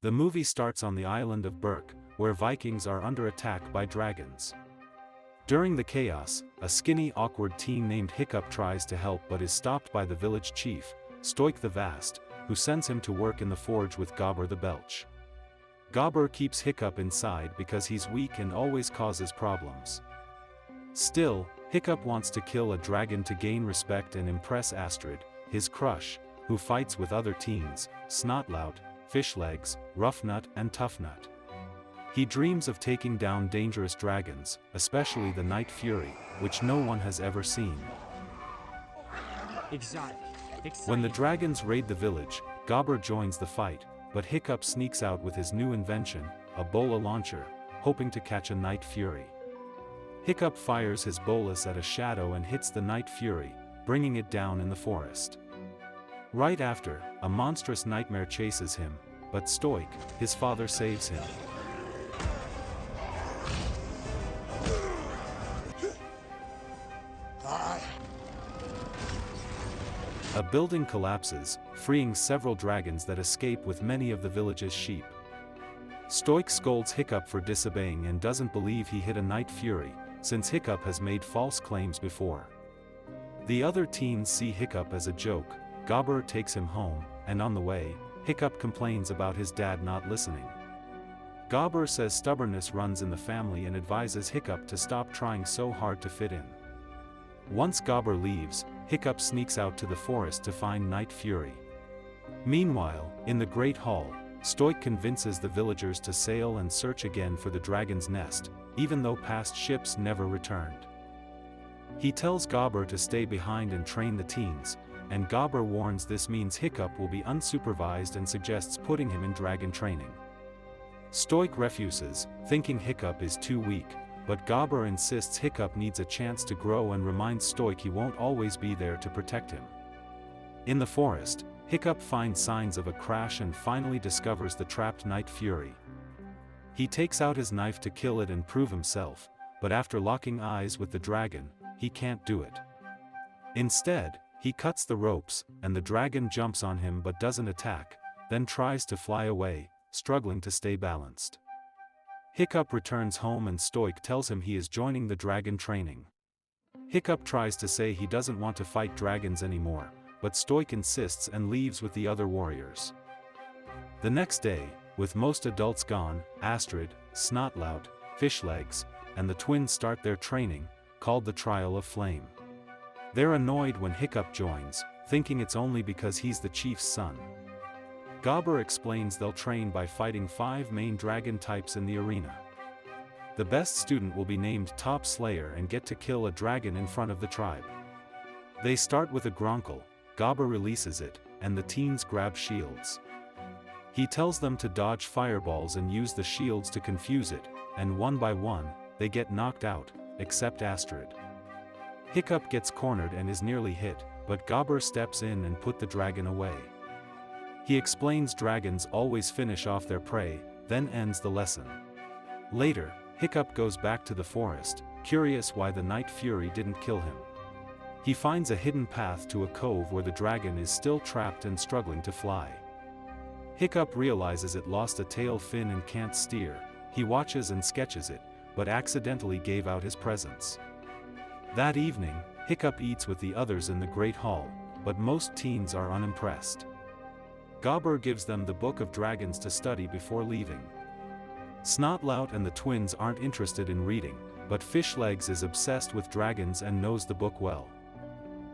The movie starts on the island of Berk, where Vikings are under attack by dragons. During the chaos, a skinny, awkward teen named Hiccup tries to help but is stopped by the village chief, Stoik the Vast, who sends him to work in the forge with Gobber the Belch. Gobber keeps Hiccup inside because he's weak and always causes problems. Still, Hiccup wants to kill a dragon to gain respect and impress Astrid, his crush, who fights with other teens, Snotlout, Fishlegs, Roughnut and Toughnut. He dreams of taking down dangerous dragons, especially the Night Fury, which no one has ever seen. Exotic. When the dragons raid the village, Gobber joins the fight, but Hiccup sneaks out with his new invention, a bola launcher, hoping to catch a Night Fury. Hiccup fires his bolas at a shadow and hits the Night Fury, bringing it down in the forest. Right after, a monstrous nightmare chases him, but Stoik, his father, saves him. A building collapses, freeing several dragons that escape with many of the village's sheep. Stoik scolds Hiccup for disobeying and doesn't believe he hit a Night Fury, since Hiccup has made false claims before. The other teens see Hiccup as a joke. Gobber takes him home, and on the way, Hiccup complains about his dad not listening. Gobber says stubbornness runs in the family and advises Hiccup to stop trying so hard to fit in. Once Gobber leaves, Hiccup sneaks out to the forest to find Night Fury. Meanwhile, in the Great Hall, Stoik convinces the villagers to sail and search again for the dragon's nest, even though past ships never returned. He tells Gobber to stay behind and train the teens, and Gobber warns this means Hiccup will be unsupervised and suggests putting him in dragon training. Stoik refuses, thinking Hiccup is too weak, but Gobber insists Hiccup needs a chance to grow and reminds Stoik he won't always be there to protect him. In the forest, Hiccup finds signs of a crash and finally discovers the trapped Night Fury. He takes out his knife to kill it and prove himself, but after locking eyes with the dragon, he can't do it. Instead, he cuts the ropes, and the dragon jumps on him but doesn't attack, then tries to fly away, struggling to stay balanced. Hiccup returns home and Stoik tells him he is joining the dragon training. Hiccup tries to say he doesn't want to fight dragons anymore, but Stoik insists and leaves with the other warriors. The next day, with most adults gone, Astrid, Snotlout, Fishlegs, and the twins start their training, called the Trial of Flame. They're annoyed when Hiccup joins, thinking it's only because he's the chief's son. Gobber explains they'll train by fighting 5 main dragon types in the arena. The best student will be named Top Slayer and get to kill a dragon in front of the tribe. They start with a Gronkle, Gobber releases it, and the teens grab shields. He tells them to dodge fireballs and use the shields to confuse it, and one by one, they get knocked out, except Astrid. Hiccup gets cornered and is nearly hit, but Gobber steps in and put the dragon away. He explains dragons always finish off their prey, then ends the lesson. Later, Hiccup goes back to the forest, curious why the Night Fury didn't kill him. He finds a hidden path to a cove where the dragon is still trapped and struggling to fly. Hiccup realizes it lost a tail fin and can't steer. He watches and sketches it, but accidentally gave out his presence. That evening, Hiccup eats with the others in the Great Hall, but most teens are unimpressed. Gobber gives them the Book of Dragons to study before leaving. Snotlout and the twins aren't interested in reading, but Fishlegs is obsessed with dragons and knows the book well.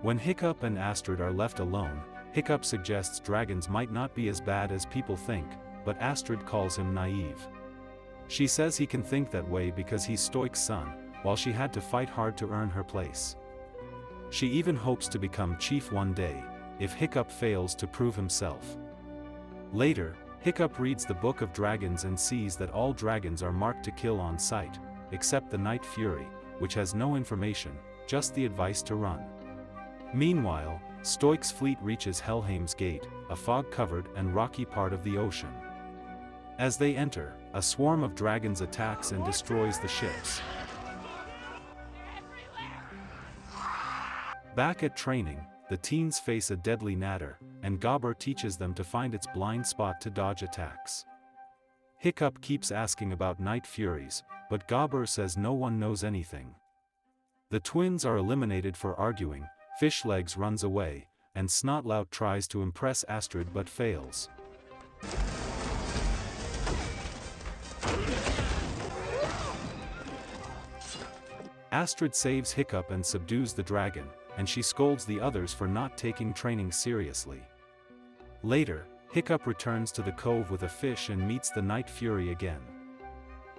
When Hiccup and Astrid are left alone, Hiccup suggests dragons might not be as bad as people think, but Astrid calls him naive. She says he can think that way because he's Stoik's son, while she had to fight hard to earn her place. She even hopes to become chief one day, if Hiccup fails to prove himself. Later, Hiccup reads the Book of Dragons and sees that all dragons are marked to kill on sight, except the Night Fury, which has no information, just the advice to run. Meanwhile, Stoik's fleet reaches Helheim's Gate, a fog-covered and rocky part of the ocean. As they enter, a swarm of dragons attacks and destroys the ships. Back at training, the teens face a deadly natter, and Gobber teaches them to find its blind spot to dodge attacks. Hiccup keeps asking about night furies, but Gobber says no one knows anything. The twins are eliminated for arguing, Fishlegs runs away, and Snotlout tries to impress Astrid but fails. Astrid saves Hiccup and subdues the dragon, and she scolds the others for not taking training seriously. Later, Hiccup returns to the cove with a fish and meets the Night Fury again.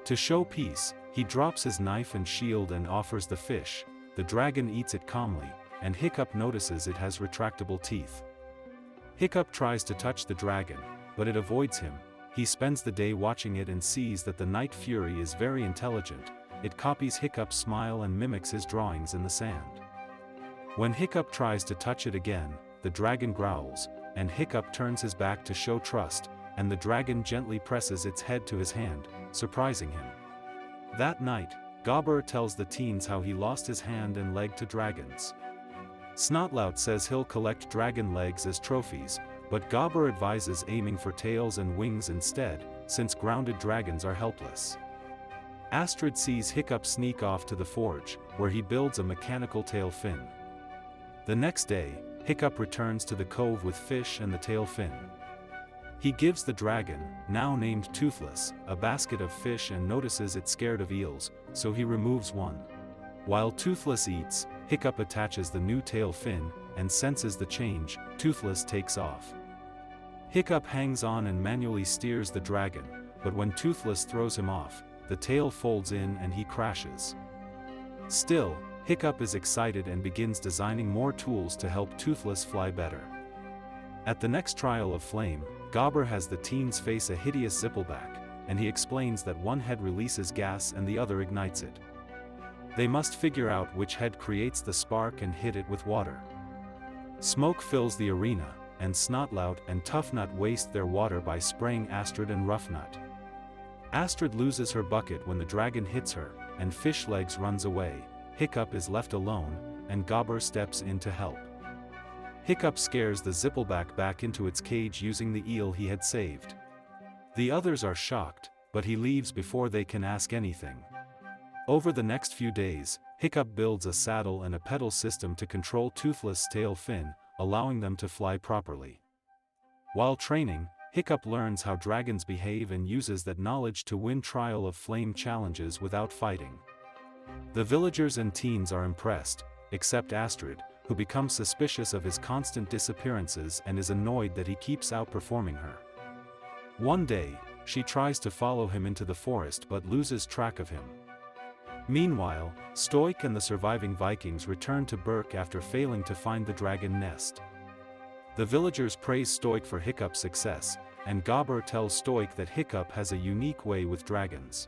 To show peace, he drops his knife and shield and offers the fish. The dragon eats it calmly, and Hiccup notices it has retractable teeth. Hiccup tries to touch the dragon, but it avoids him. He spends the day watching it and sees that the Night Fury is very intelligent. It copies Hiccup's smile and mimics his drawings in the sand. When Hiccup tries to touch it again, the dragon growls, and Hiccup turns his back to show trust, and the dragon gently presses its head to his hand, surprising him. That night, Gobber tells the teens how he lost his hand and leg to dragons. Snotlout says he'll collect dragon legs as trophies, but Gobber advises aiming for tails and wings instead, since grounded dragons are helpless. Astrid sees Hiccup sneak off to the forge, where he builds a mechanical tail fin. The next day, Hiccup returns to the cove with fish and the tail fin. He gives the dragon, now named Toothless, a basket of fish and notices it's scared of eels, so he removes one. While Toothless eats, Hiccup attaches the new tail fin, and senses the change. Toothless takes off. Hiccup hangs on and manually steers the dragon, but when Toothless throws him off, the tail folds in and he crashes. Still, Hiccup is excited and begins designing more tools to help Toothless fly better. At the next trial of flame, Gobber has the teens face a hideous zippleback, and he explains that one head releases gas and the other ignites it. They must figure out which head creates the spark and hit it with water. Smoke fills the arena, and Snotlout and Toughnut waste their water by spraying Astrid and Roughnut. Astrid loses her bucket when the dragon hits her, and Fishlegs runs away. Hiccup is left alone, and Gobber steps in to help. Hiccup scares the zippleback back into its cage using the eel he had saved. The others are shocked, but he leaves before they can ask anything. Over the next few days, Hiccup builds a saddle and a pedal system to control Toothless' tail fin, allowing them to fly properly. While training, Hiccup learns how dragons behave and uses that knowledge to win Trial of Flame challenges without fighting. The villagers and teens are impressed, except Astrid, who becomes suspicious of his constant disappearances and is annoyed that he keeps outperforming her. One day, she tries to follow him into the forest but loses track of him. Meanwhile, Stoik and the surviving Vikings return to Berk after failing to find the dragon nest. The villagers praise Stoik for Hiccup's success, and Gobber tells Stoik that Hiccup has a unique way with dragons.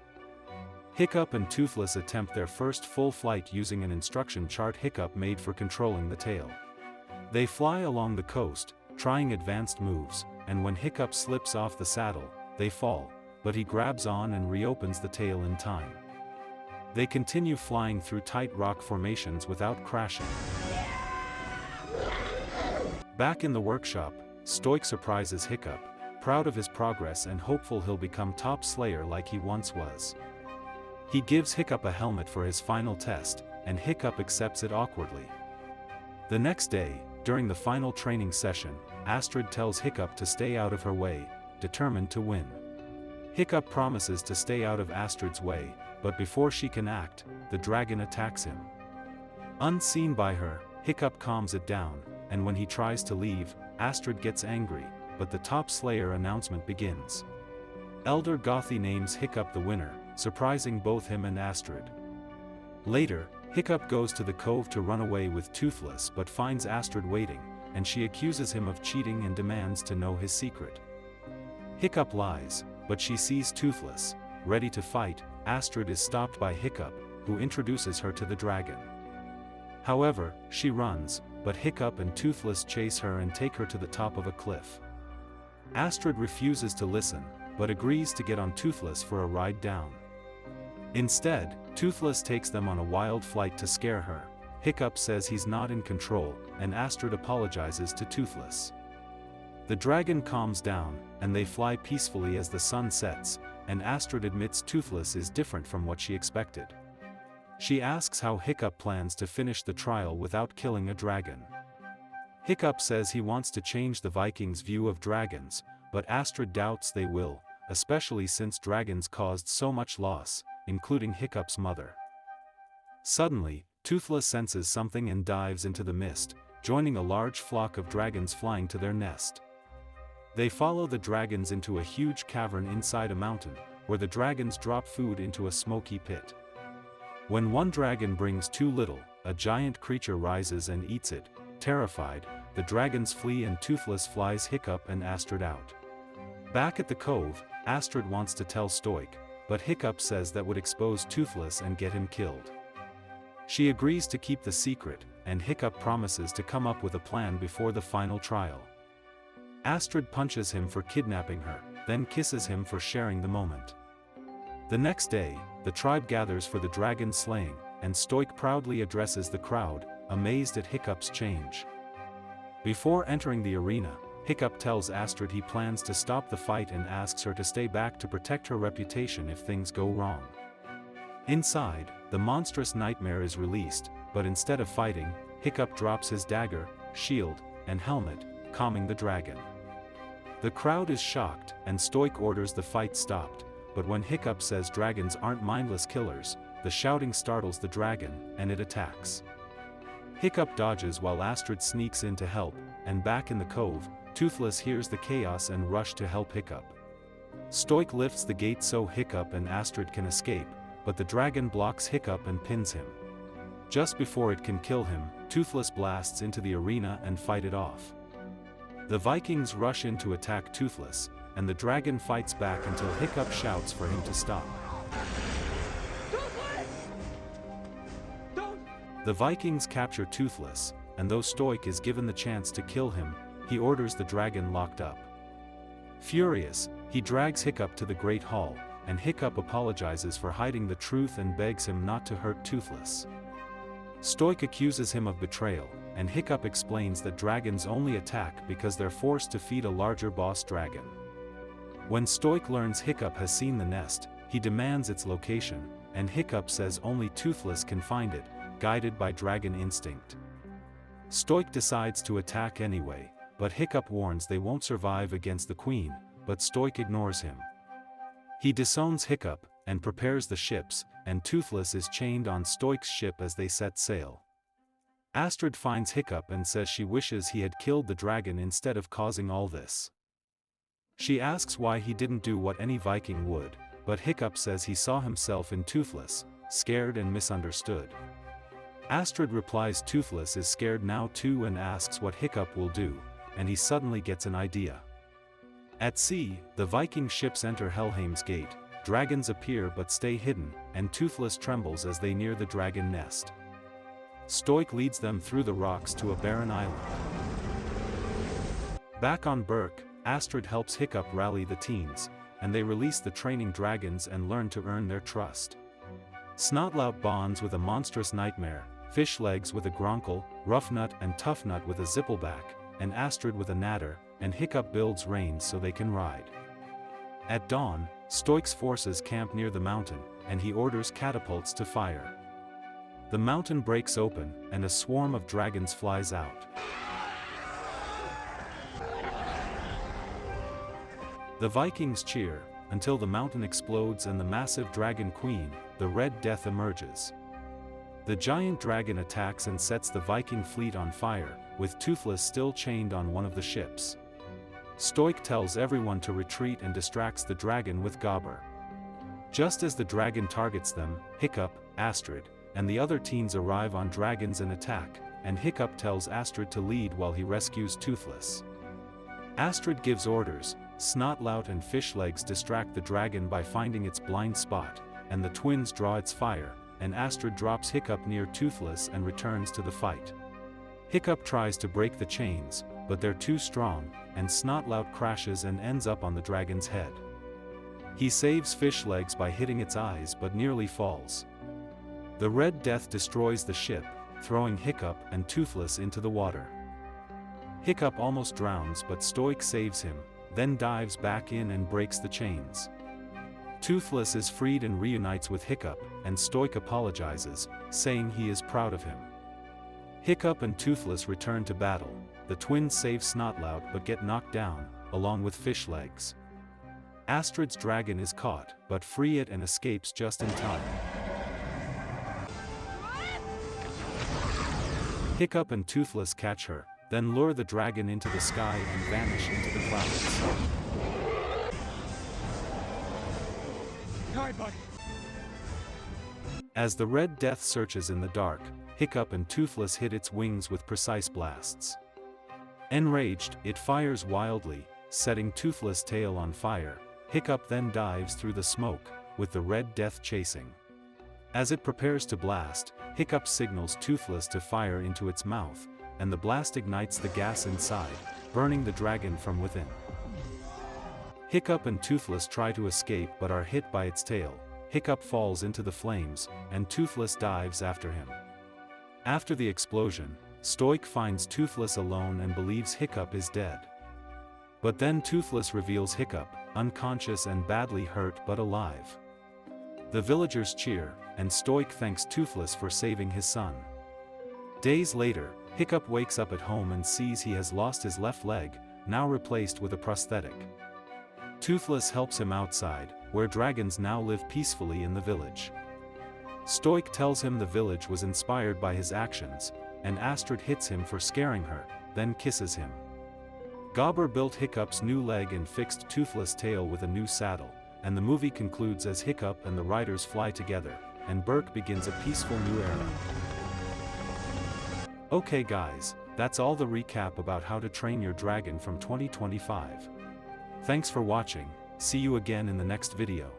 Hiccup and Toothless attempt their first full flight using an instruction chart Hiccup made for controlling the tail. They fly along the coast, trying advanced moves, and when Hiccup slips off the saddle, they fall, but he grabs on and reopens the tail in time. They continue flying through tight rock formations without crashing. Back in the workshop, Stoik surprises Hiccup, proud of his progress and hopeful he'll become top slayer like he once was. He gives Hiccup a helmet for his final test, and Hiccup accepts it awkwardly. The next day, during the final training session, Astrid tells Hiccup to stay out of her way, determined to win. Hiccup promises to stay out of Astrid's way, but before she can act, the dragon attacks him. Unseen by her, Hiccup calms it down, and when he tries to leave, Astrid gets angry, but the top slayer announcement begins. Elder Gothi names Hiccup the winner, surprising both him and Astrid. Later, Hiccup goes to the cove to run away with Toothless but finds Astrid waiting, and she accuses him of cheating and demands to know his secret. Hiccup lies, but she sees Toothless. Ready to fight, Astrid is stopped by Hiccup, who introduces her to the dragon. However, she runs, but Hiccup and Toothless chase her and take her to the top of a cliff. Astrid refuses to listen, but agrees to get on Toothless for a ride down. Instead, Toothless takes them on a wild flight to scare her. Hiccup says he's not in control, and Astrid apologizes to Toothless. The dragon calms down, and they fly peacefully as the sun sets. and Astrid admits Toothless is different from what she expected. She asks how Hiccup plans to finish the trial without killing a dragon. Hiccup says he wants to change the Vikings' view of dragons, but Astrid doubts they will, especially since dragons caused so much loss, including Hiccup's mother. Suddenly, Toothless senses something and dives into the mist, joining a large flock of dragons flying to their nest. They follow the dragons into a huge cavern inside a mountain, where the dragons drop food into a smoky pit. When one dragon brings too little, a giant creature rises and eats it. Terrified, the dragons flee and Toothless flies Hiccup and Astrid out. Back at the cove, Astrid wants to tell Stoik, but Hiccup says that would expose Toothless and get him killed. She agrees to keep the secret, and Hiccup promises to come up with a plan before the final trial. Astrid punches him for kidnapping her, then kisses him for sharing the moment. The next day, the tribe gathers for the dragon slaying, and Stoik proudly addresses the crowd, amazed at Hiccup's change. Before entering the arena, Hiccup tells Astrid he plans to stop the fight and asks her to stay back to protect her reputation if things go wrong. Inside, the monstrous nightmare is released, but instead of fighting, Hiccup drops his dagger, shield, and helmet, calming the dragon. The crowd is shocked, and Stoik orders the fight stopped, but when Hiccup says dragons aren't mindless killers, the shouting startles the dragon, and it attacks. Hiccup dodges while Astrid sneaks in to help, and back in the cove, Toothless hears the chaos and rushes to help Hiccup. Stoik lifts the gate so Hiccup and Astrid can escape, but the dragon blocks Hiccup and pins him. Just before it can kill him, Toothless blasts into the arena and fight it off. The Vikings rush in to attack Toothless, and the dragon fights back until Hiccup shouts for him to stop. The Vikings capture Toothless, and though Stoik is given the chance to kill him, he orders the dragon locked up. Furious, he drags Hiccup to the Great Hall, and Hiccup apologizes for hiding the truth and begs him not to hurt Toothless. Stoik accuses him of betrayal, and Hiccup explains that dragons only attack because they're forced to feed a larger boss dragon. When Stoik learns Hiccup has seen the nest, he demands its location, and Hiccup says only Toothless can find it, guided by dragon instinct. Stoik decides to attack anyway, but Hiccup warns they won't survive against the queen, but Stoik ignores him. He disowns Hiccup, and prepares the ships, and Toothless is chained on Stoik's ship as they set sail. Astrid finds Hiccup and says she wishes he had killed the dragon instead of causing all this. She asks why he didn't do what any Viking would, but Hiccup says he saw himself in Toothless, scared and misunderstood. Astrid replies Toothless is scared now too and asks what Hiccup will do, and he suddenly gets an idea. At sea, the Viking ships enter Helheim's gate, dragons appear but stay hidden, and Toothless trembles as they near the dragon nest. Stoik leads them through the rocks to a barren island. Back on Berk, Astrid helps Hiccup rally the teens, and they release the training dragons and learn to earn their trust. Snotlout bonds with a monstrous nightmare, Fishlegs with a Gronkle, Roughnut and Toughnut with a Zippleback, and Astrid with a Natter, and Hiccup builds reins so they can ride. At dawn, Stoik's forces camp near the mountain, and he orders catapults to fire. The mountain breaks open, and a swarm of dragons flies out. The Vikings cheer, until the mountain explodes and the massive dragon queen, the Red Death, emerges. The giant dragon attacks and sets the Viking fleet on fire, with Toothless still chained on one of the ships. Stoik tells everyone to retreat and distracts the dragon with Gobber. Just as the dragon targets them, Hiccup, Astrid, and the other teens arrive on dragons and attack, and Hiccup tells Astrid to lead while he rescues Toothless. Astrid gives orders, Snotlout and Fishlegs distract the dragon by finding its blind spot, and the twins draw its fire, and Astrid drops Hiccup near Toothless and returns to the fight. Hiccup tries to break the chains, but they're too strong, and Snotlout crashes and ends up on the dragon's head. He saves Fishlegs by hitting its eyes but nearly falls. The Red Death destroys the ship, throwing Hiccup and Toothless into the water. Hiccup almost drowns but Stoik saves him, then dives back in and breaks the chains. Toothless is freed and reunites with Hiccup, and Stoic apologizes, saying he is proud of him. Hiccup and Toothless return to battle. The twins save Snotlout but get knocked down, along with Fish Legs. Astrid's dragon is caught, but free it and escapes just in time. Hiccup and Toothless catch her, then lure the dragon into the sky and vanish into the clouds. Hi, buddy. As the Red Death searches in the dark, Hiccup and Toothless hit its wings with precise blasts. Enraged, it fires wildly, setting Toothless' tail on fire. Hiccup then dives through the smoke, with the Red Death chasing. As it prepares to blast, Hiccup signals Toothless to fire into its mouth, and the blast ignites the gas inside, burning the dragon from within. Hiccup and Toothless try to escape but are hit by its tail. Hiccup falls into the flames, and Toothless dives after him. After the explosion, Stoic finds Toothless alone and believes Hiccup is dead. But then Toothless reveals Hiccup, unconscious and badly hurt but alive. The villagers cheer, and Stoic thanks Toothless for saving his son. Days later, Hiccup wakes up at home and sees he has lost his left leg, now replaced with a prosthetic. Toothless helps him outside, where dragons now live peacefully in the village. Stoic tells him the village was inspired by his actions, and Astrid hits him for scaring her, then kisses him. Gobber built Hiccup's new leg and fixed Toothless' tail with a new saddle, and the movie concludes as Hiccup and the riders fly together, and Berk begins a peaceful new era. Okay guys, that's all the recap about How to Train Your Dragon from 2025. Thanks for watching, see you again in the next video.